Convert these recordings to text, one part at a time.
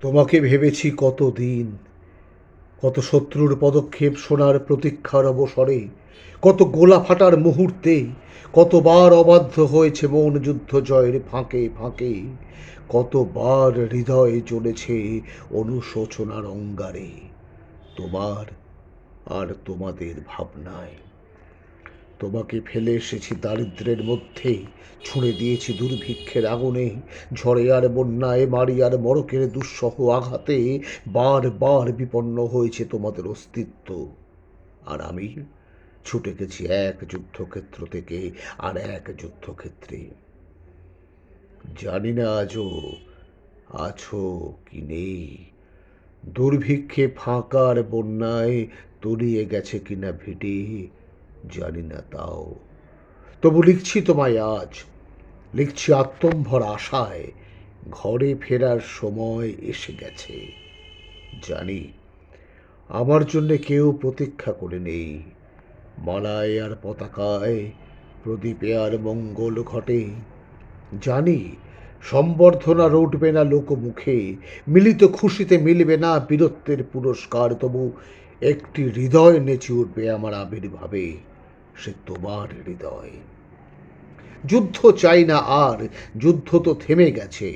তোমাকে ভেবেছি কতদিন, কত শত্রুর পদক্ষেপ শোনার প্রতীক্ষার অবসরে, কত গোলা ফাটার মুহূর্তে, কতবার অবাধ্য হয়েছে মন যুদ্ধ জয়ের ফাঁকে ফাঁকে, কতবার হৃদয়ে চলেছে অনুশোচনার অঙ্গারে, তোমার আর তোমাদের ভাবনায়। তোমাকে ফেলে এসেছি দারিদ্র্যের মধ্যে, ছুঁড়ে দিয়েছি দুর্ভিক্ষের আগুনে, ঝড়ে আর বন্যায়, মারি আর মড়কের দুঃসহ আঘাতে, বার বার বিপন্ন হয়েছে তোমাদের অস্তিত্ব। আর আমি ছুটে গেছি এক যুদ্ধক্ষেত্র থেকে আর এক যুদ্ধক্ষেত্রে। জানি না আজও আছো কি নেই, দুর্ভিক্ষে ফাঁকার বন্যায় তলিয়ে গেছে কিনা ভিটে, জানি না তাও। তবু লিখছি তোমায় আজ, লিখছি আত্মম্ভর আশায়, ঘরে ফেরার সময় এসে গেছে। জানি আমার জন্যে কেউ প্রতীক্ষা করে নেই, মালায় আর পতাকায়, প্রদীপে আর মঙ্গল ঘটে। জানি সম্বর্ধনা রটবে না লোকমুখে, মিলিত খুশিতে মিলবে না বীরত্বের পুরস্কার, তবু একটি হৃদয় নেচে উঠবে আমার আবির্ভাবে, সে তোমার হৃদয়। যুদ্ধ চাই না আর, যুদ্ধ তো থেমে গেছে,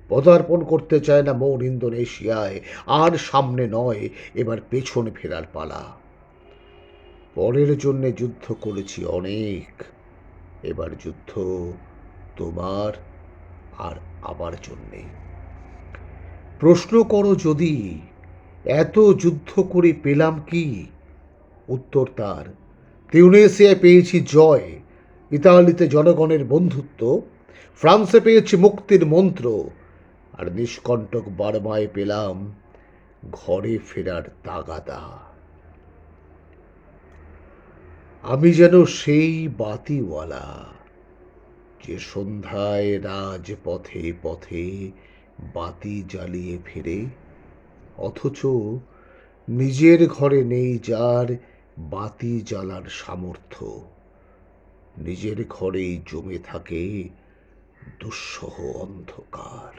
পদার্পণ করতে চায় না মন ইন্দোনেশিয়ায়, আর সামনে নয়, এবার পেছনে ফেরার পালা। পরের জন্যে যুদ্ধ করেছি অনেক, এবার যুদ্ধ তোমার আর আমার জন্যে। প্রশ্ন করো যদি এত যুদ্ধ করে পেলাম কি, উত্তর তার তিউনেসিয়ায় পেয়েছি জয়, ইতালিতে জনগণের বন্ধুত্ব, ফ্রান্সে পেয়েছি মুক্তির মন্ত্র, আর নিষ্কণ্টক বার্মায় পেলাম ঘরে ফেরার তাগাদা। আমি যেন সেই বাতিওয়ালা, যে সন্ধ্যায় রাজপথে পথে বাতি জ্বালিয়ে ফেরে, অথচ নিজের ঘরে নেই যার বাতি জ্বালার সামর্থ্য, নিজের ঘরেই জমে থাকে দুঃসহ অন্ধকার।